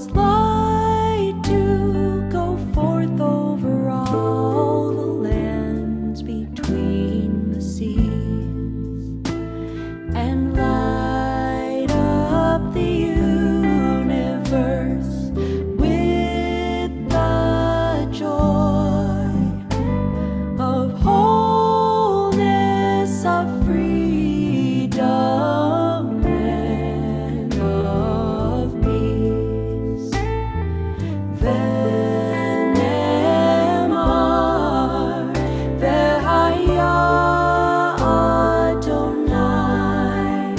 cause light to go forth over all the lands between the seas, and light up the universe with the joy of wholeness, of freedom, and of peace. Ve'nemar ve'haya Adonai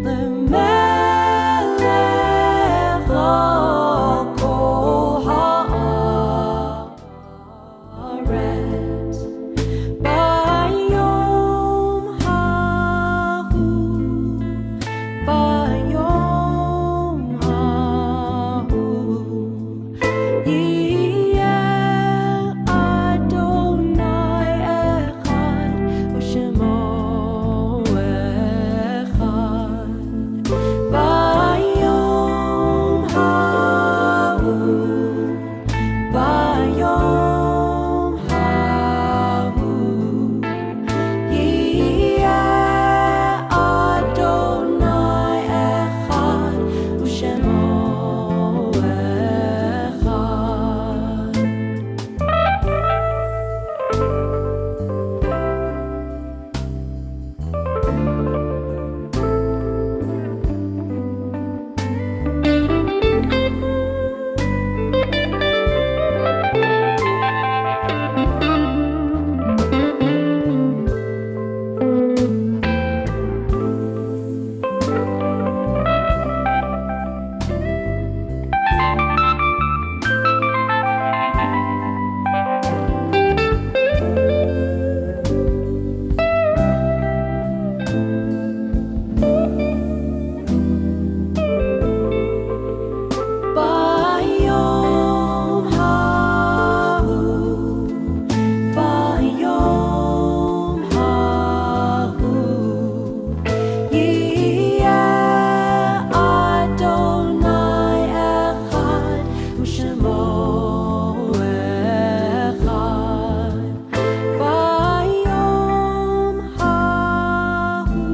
lemelech kol haaretz. Bayom hahu, bayom hahu, yiyeh Adonai echad, u'shemo echad. Bayom hahu, bayom hahu, yiyeh Adonai echad, u'shemo echad. Bayom hahu, bayom hahu, yiyeh Adonai echad, u'shemo echad. Bayom hahu,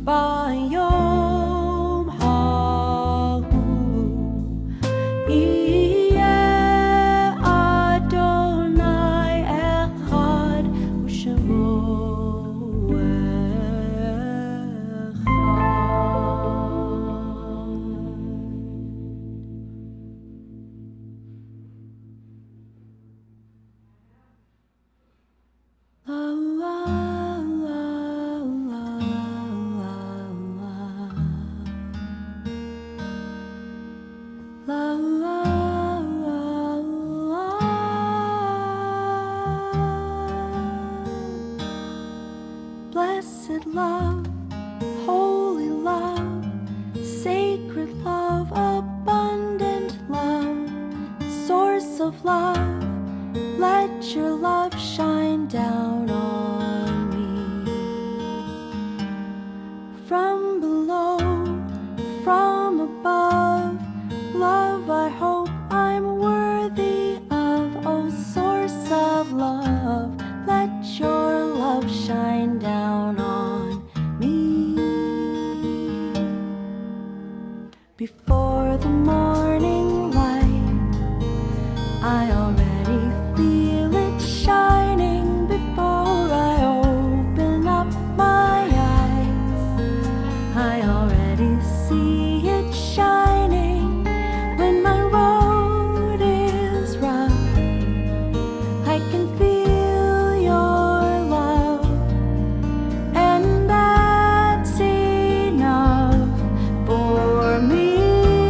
bayom hahu, yiyeh Adonai echad, u'shemo echad. La la la la la la la la. Blessed love, holy love, sacred love, abundant love, source of love, let your love shine down on me. From below, from above, love I hope I'm worthy of. Oh, source of love, let your love shine down on me. Before the morning light, I already feel it shining. Before I open up my eyes, I already see it shining. When my road is rough, I can feel your love, and that's enough for me.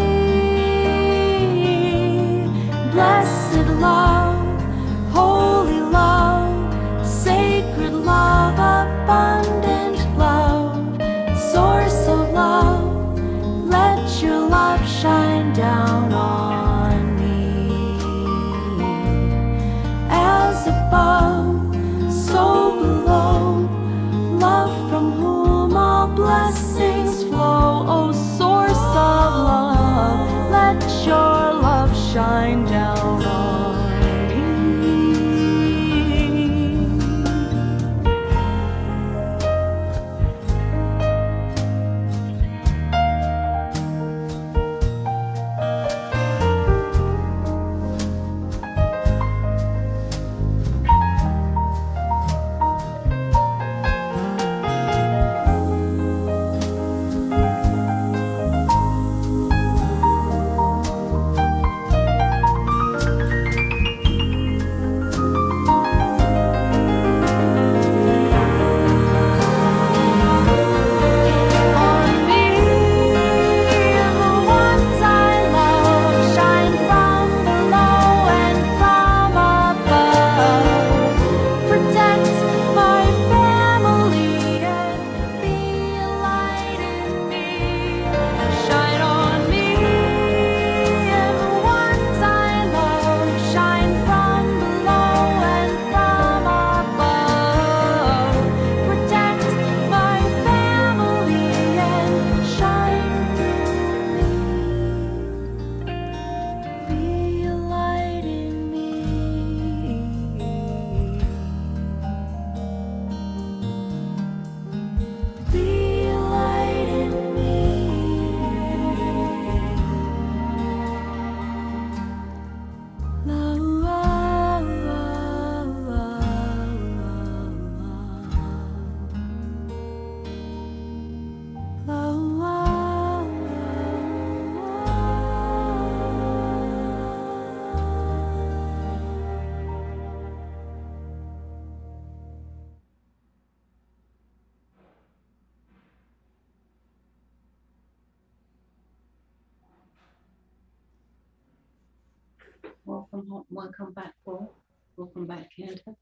Welcome back, Paul. Welcome back, Cantor.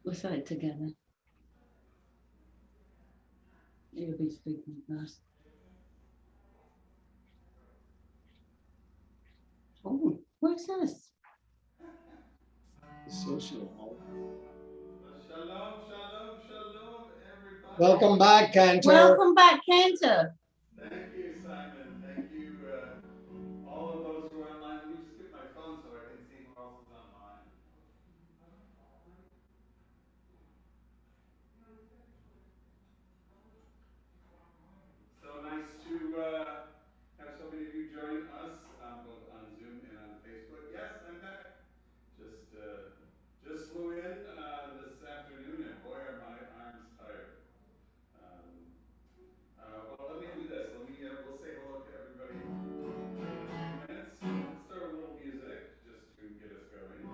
We'll say it together. You'll be speaking first. Oh, what's this? Social hall. Shalom, shalom, shalom, everybody. Welcome back, Cantor. Welcome back, Cantor. Thank you, Simon. Thank you, all of those who are online. Let me just get my phone so I can see who else is online. So nice to have so many of you join us, both on Zoom and on Facebook. Yes, I'm back. Just just flew in this afternoon, and boy, are my arms tired. Um, well, let me do this. We'll say hello to everybody in a few minutes. Let's start with a little music just to get us going.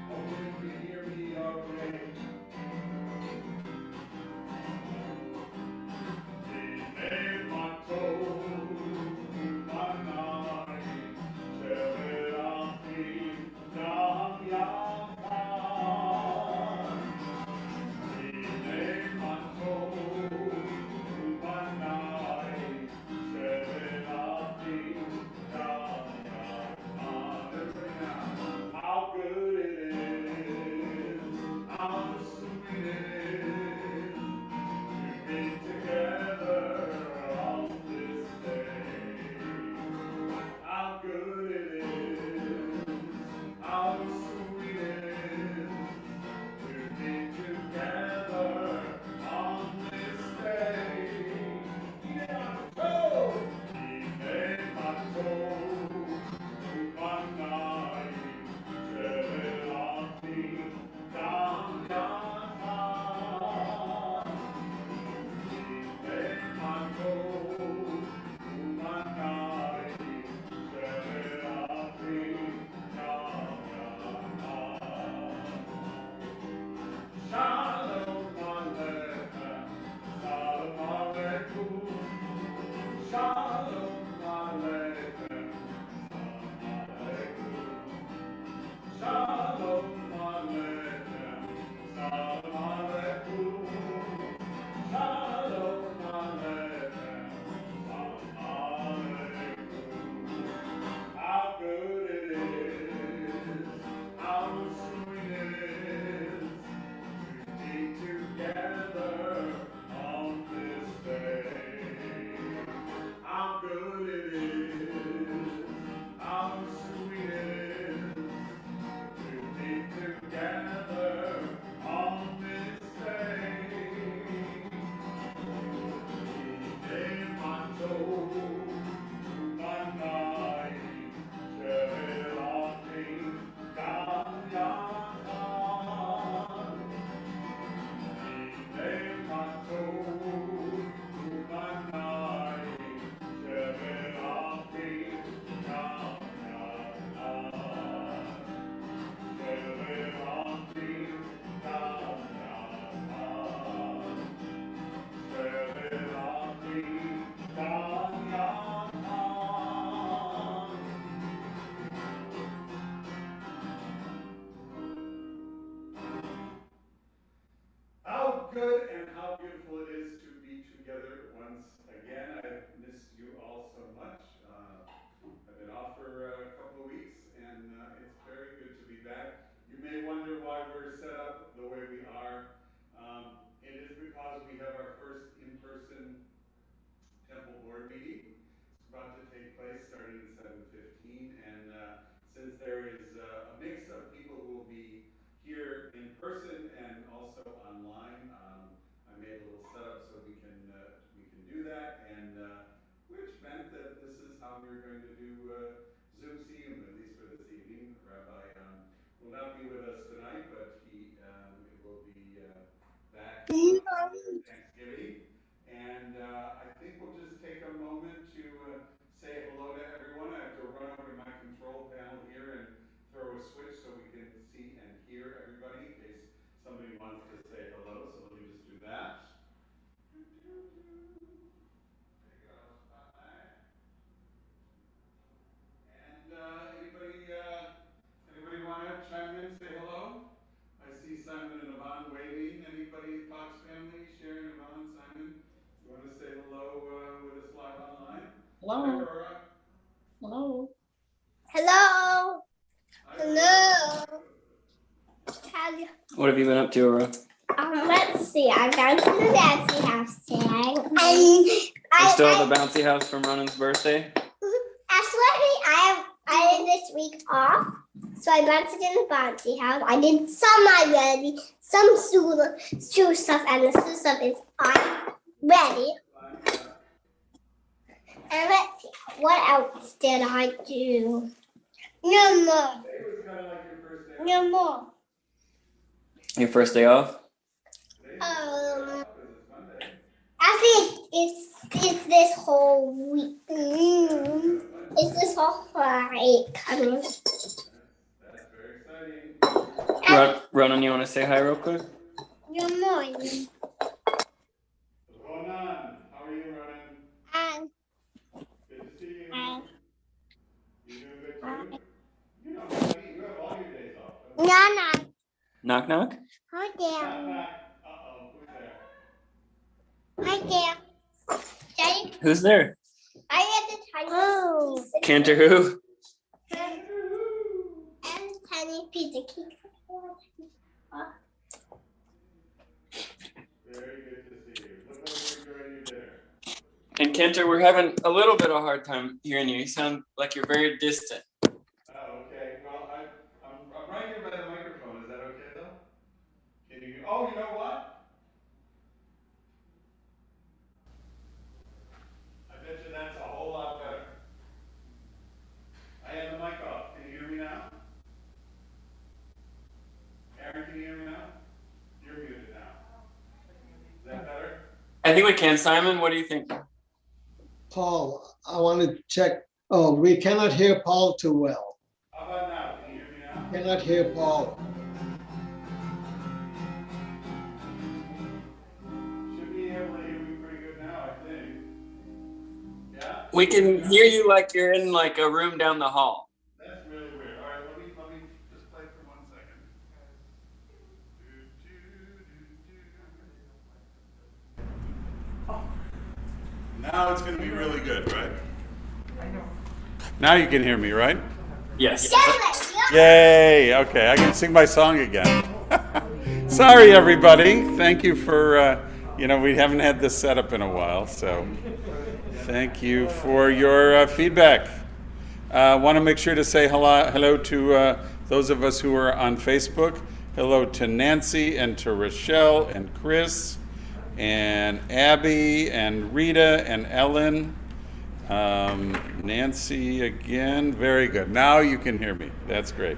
Hopefully you can hear me okay. How good it is, how sweet it is to be together on this day. How good it is, how sweet it is to be together on this day. Go! Ine mato, umanai, revelati, danyata. Shalom Aleichem, Shalom Aleichem, Shalom Aleichem, Shalom Aleichem, Shalom Aleichem, Shalom Aleichem, Shalom Aleichem. How good it is, how sweet it is to be together on this day. How good it is, how sweet it is to be together on this day. Ine mato, umanai, revelati, danyata. Ine mato, umanai, revelati, danyata. Revelati, danyata. How good and how beautiful it is to be together once again. I've missed you all so much. I've been off for a couple of weeks, and it's very good to be back. You may wonder why we're set up the way we are. It is because we have our first in-person temple board meeting. It's about to take place starting at 7:15, and since there is a mix of people who will be here in person and also online, I made a little setup so we can do that, and which meant that this is how we're going to do Zoom Siyyum, at least for this evening. Rabbi will not be with us tonight, but he will be back after Thanksgiving. And I think we'll just take a moment to say hello to everyone. I have to run over to my control panel here and throw a switch so we can see and hear everybody in case somebody wants to say hello. So let me Hello. Aurora. Hello. Hello. Hi, Hello. What have you been up to, Aura? Let's see. I got to the bouncy house today. You still have the bouncy house from Ronan's birthday? Actually, I had this week off, so I bounced in the bouncy house. I did some already, some shoe stuff, and the shoe stuff is ready. And let's see, what else did I do? No more. Today was kind of like your first day. No more. Your first day off? Today's because it's Monday. I think it's this whole week. It's this whole week coming. That's very exciting. Ronan, you want to say hi real quick? Good morning. Ronan, how are you, Ronan? And Good to see you. You doing good too? You know, buddy, you have all your days off. Don't you? Nana. Knock, knock. Hi Knock, there. knock. Uh-oh, who's there? Hi there. Daddy, Who's there? I had the tiny piece of Cantor who? and tiny piece of cake. Very good to see you. Look like you're enjoying your dinner. And Cantor, we're having a little bit of a hard time hearing you. You sound like you're very distant. Oh, okay. Well, I'm right here by the microphone. Is that okay, though? Can you? Oh, you know what? I bet you that's a whole lot better. I have the mic off. Can you hear me now? Aaron, can you hear me now? You're muted now. Is that better? I think we can. Simon, what do you think? Paul, I want to check. Oh, we cannot hear Paul too well. How about now? Can you hear me now? Cannot hear Paul. Should be able to hear me pretty good now, I think. Yeah? We can hear you like you're in like a room down the hall. That's really weird. All right, let me just play for 1 second. Now it's going to be really good, right? I know. Now you can hear me, right? Yes. Yay! Okay, I can sing my song again. Sorry, everybody. Thank you for, we haven't had this set up in a while, so thank you for your feedback. Want to make sure to say hello to those of us who are on Facebook. Hello to Nancy and to Rochelle and Chris and Abby and Rita and Ellen. Nancy again, very good. Now you can hear me, that's great.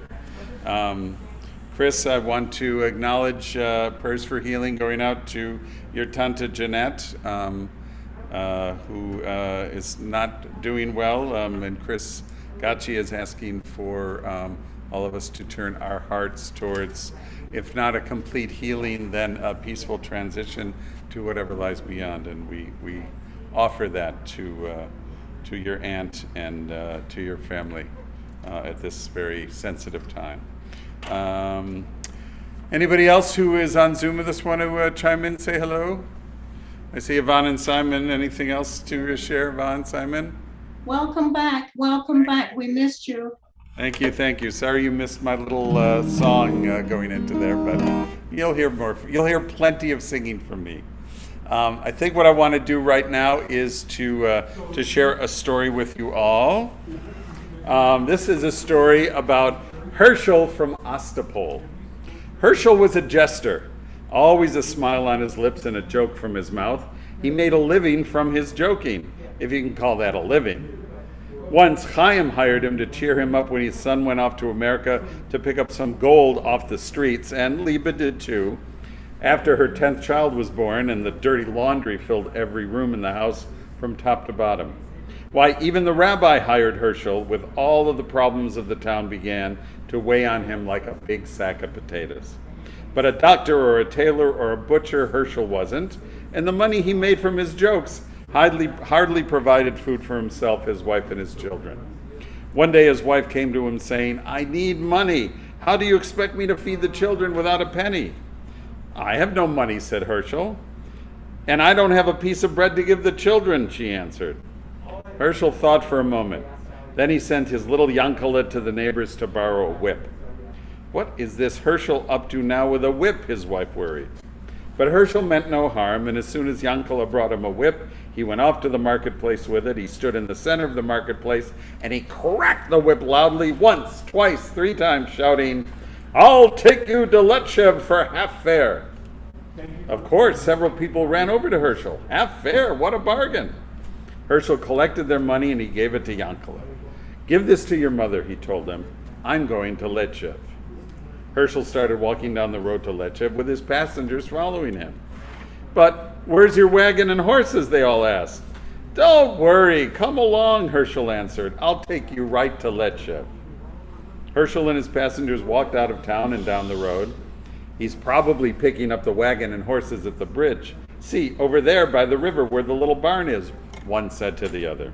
Chris, I want to acknowledge prayers for healing going out to your Tante Jeanette, who is not doing well, and Chris Gacci is asking for all of us to turn our hearts towards, if not a complete healing, then a peaceful transition to whatever lies beyond, and we offer that to your aunt and to your family at this very sensitive time. Anybody else who is on Zoom with us want to chime in, say hello? I see Yvonne and Simon. Anything else to share, Yvonne, Simon? Welcome back. Welcome back. We missed you. Thank you, thank you. Sorry you missed my little song going into there, but you'll hear more. You'll hear plenty of singing from me. I think what I want to do right now is to share a story with you all. This is a story about Herschel from Ostapol. Herschel was a jester, always a smile on his lips and a joke from his mouth. He made a living from his joking, if you can call that a living. Once, Chaim hired him to cheer him up when his son went off to America to pick up some gold off the streets, and Liba did too. After her 10th child was born and the dirty laundry filled every room in the house from top to bottom. Why, even the rabbi hired Herschel, with all of the problems of the town began to weigh on him like a big sack of potatoes. But a doctor or a tailor or a butcher Herschel wasn't, and the money he made from his jokes hardly provided food for himself, his wife, and his children. One day his wife came to him saying, "I need money. How do you expect me to feed the children without a penny?" "I have no money," said Herschel. "And I don't have a piece of bread to give the children," she answered. Herschel thought for a moment. Then he sent his little Yankele to the neighbors to borrow a whip. What is this Herschel up to now with a whip, his wife worried. But Herschel meant no harm, and as soon as Yankele brought him a whip, he went off to the marketplace with it. He stood in the center of the marketplace, and he cracked the whip loudly once, twice, 3 times, shouting, "I'll take you to Letshev for half fare." Of course, several people ran over to Herschel. Half fare, what a bargain. Herschel collected their money, and he gave it to Yankele. "Give this to your mother," he told them. "I'm going to Letshev." Herschel started walking down the road to Letshev with his passengers following him. "But where's your wagon and horses?" they all asked. "Don't worry, come along," Herschel answered. "I'll take you right to Letshev." Herschel and his passengers walked out of town and down the road. "He's probably picking up the wagon and horses at the bridge. See, over there by the river where the little barn is," one said to the other.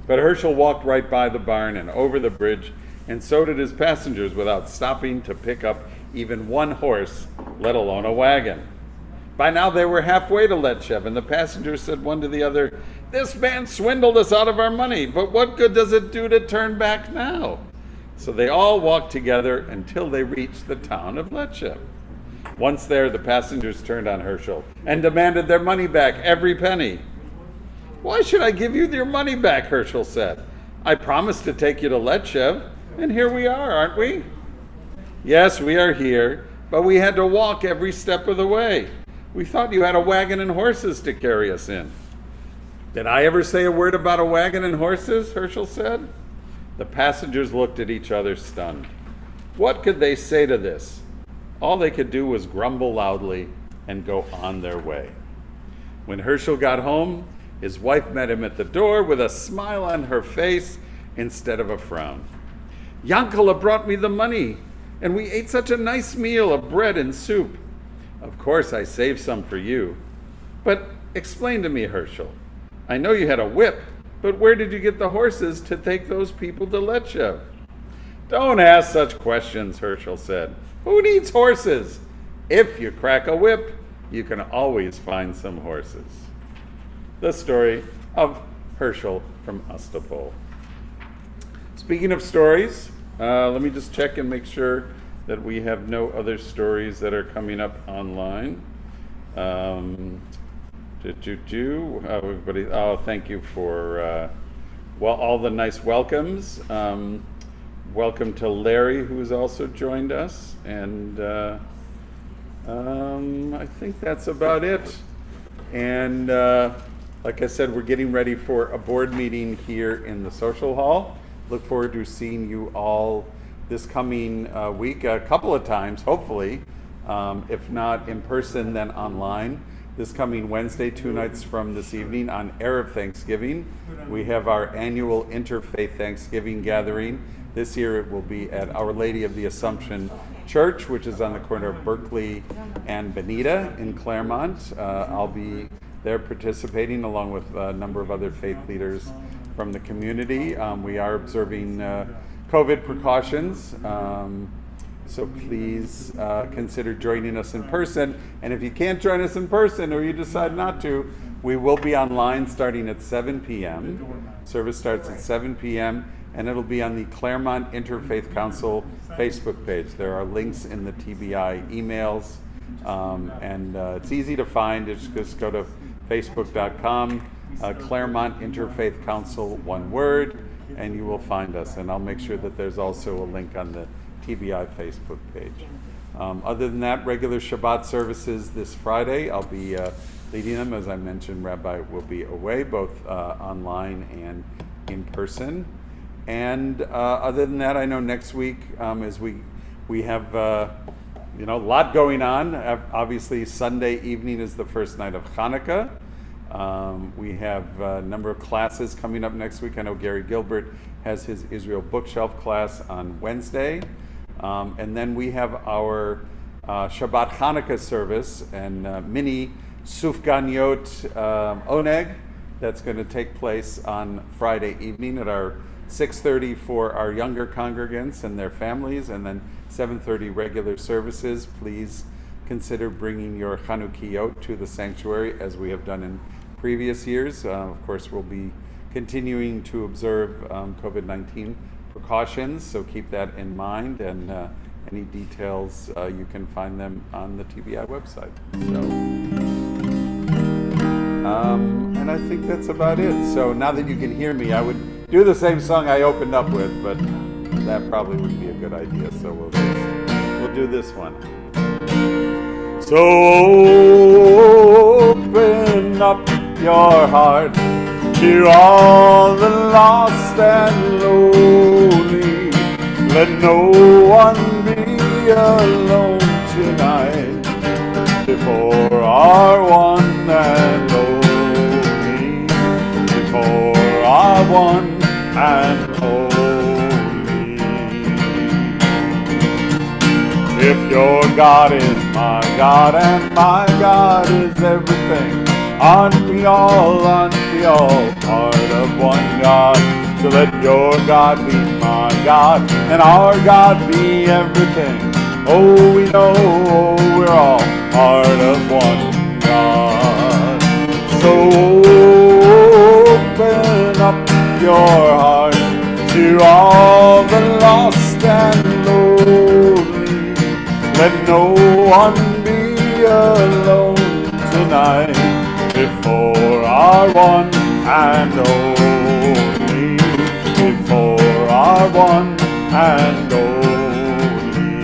But Herschel walked right by the barn and over the bridge, and so did his passengers without stopping to pick up even one horse, let alone a wagon. By now they were halfway to Letshev, and the passengers said one to the other, "This man swindled us out of our money, but what good does it do to turn back now?" So they all walked together until they reached the town of Letshev. Once there, the passengers turned on Herschel and demanded their money back, every penny. "Why should I give you your money back?" Herschel said. "I promised to take you to Letshev, and here we are, aren't we?" "Yes, we are here, but we had to walk every step of the way. We thought you had a wagon and horses to carry us in." "Did I ever say a word about a wagon and horses?" Herschel said. The passengers looked at each other stunned. What could they say to this? All they could do was grumble loudly and go on their way. When Herschel got home, his wife met him at the door with a smile on her face instead of a frown. "Yankele brought me the money, and we ate such a nice meal of bread and soup. Of course, I saved some for you. But explain to me, Herschel. I know you had a whip, but where did you get the horses to take those people to Letshev?" "Don't ask such questions," Herschel said. "Who needs horses? If you crack a whip, you can always find some horses." The story of Herschel from Ostapol. Speaking of stories, let me just check and make sure that we have no other stories that are coming up online. Everybody, thank you for all the nice welcomes. Welcome to Larry, who's also joined us, and I think that's about it. And like I said, we're getting ready for a board meeting here in the social hall. Look forward to seeing you all this coming week, a couple of times, hopefully, if not in person, then online. This coming Wednesday, 2 nights from this evening, on Erev Thanksgiving, we have our annual Interfaith Thanksgiving gathering. This year it will be at Our Lady of the Assumption Church, which is on the corner of Berkeley and Benita in Claremont. I'll be there participating along with a number of other faith leaders from the community. We are observing COVID precautions, so please consider joining us in person. And if you can't join us in person or you decide not to, we will be online starting at 7 p.m. Service starts at 7 p.m. and it'll be on the Claremont Interfaith Council Facebook page. There are links in the TBI emails, and it's easy to find. Just go to facebook.com, Claremont Interfaith Council, one word, and you will find us. And I'll make sure that there's also a link on the TBI Facebook page. Other than that, regular Shabbat services this Friday. I'll be leading them. As I mentioned, Rabbi will be away, both online and in person. And other than that, I know next week, as we have a lot going on. Obviously, Sunday evening is the first night of Hanukkah. We have a number of classes coming up next week. I know Gary Gilbert has his Israel bookshelf class on Wednesday. And then we have our Shabbat Hanukkah service and mini Sufganiyot Oneg that's going to take place on Friday evening at our 6:30 for our younger congregants and their families, and then 7:30 regular services. Please consider bringing your Chanukiot to the sanctuary as we have done in previous years. Of course, we'll be continuing to observe COVID-19 precautions, so keep that in mind, and any details, you can find them on the TBI website. So, and I think that's about it. So now that you can hear me, I would do the same song I opened up with, but that probably wouldn't be a good idea, so we'll do this one. So open up your heart to all the lost and lonely. Let no one be alone tonight before our one and only, before our one and only. If your God is my God and my God is everything, aren't we all part of one God? So let your God be my God and our God be everything. Oh, we know we're all part of one God. So open up your heart to all the lost and lonely. Let no one be alone tonight before our one and only, before our one and only.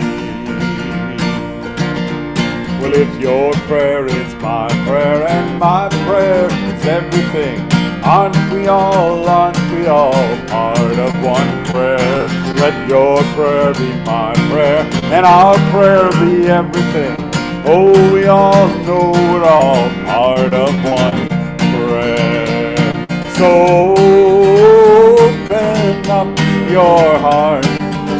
Well, if your prayer is my prayer and my prayer is everything, aren't we all part of one prayer? Let your prayer be my prayer and our prayer be everything. Oh, we all know we're all part of one prayer. So open up your heart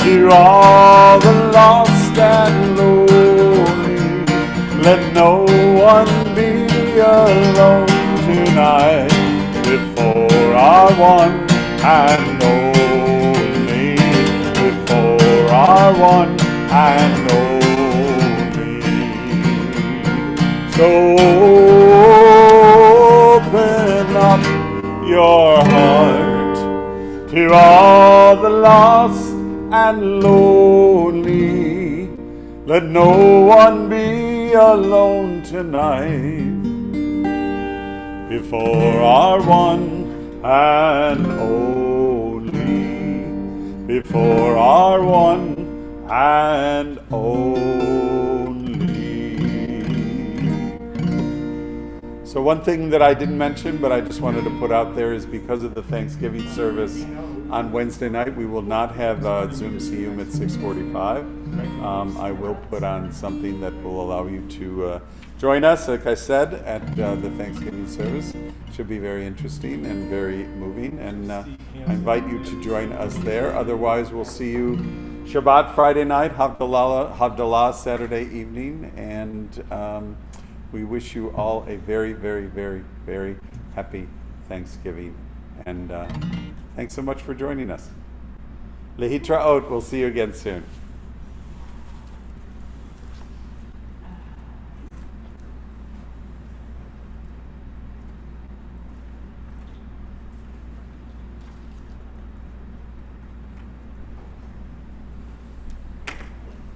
to all the lost and lonely. Let no one be alone tonight before our one and only, before our one and only. So open up your heart to all the lost and lonely. Let no one be alone tonight before our one and only, before our one and only. So one thing that I didn't mention, but I just wanted to put out there, is because of the Thanksgiving service on Wednesday night, we will not have Zoom Siyyum at 6:45. I will put on something that will allow you to join us, like I said, at the Thanksgiving service. Should be very interesting and very moving, and I invite you to join us there. Otherwise, we'll see you Shabbat Friday night, Havdalah Saturday evening, and we wish you all a very, very, very, very happy Thanksgiving. And thanks so much for joining us. Lehitraot, we'll see you again soon.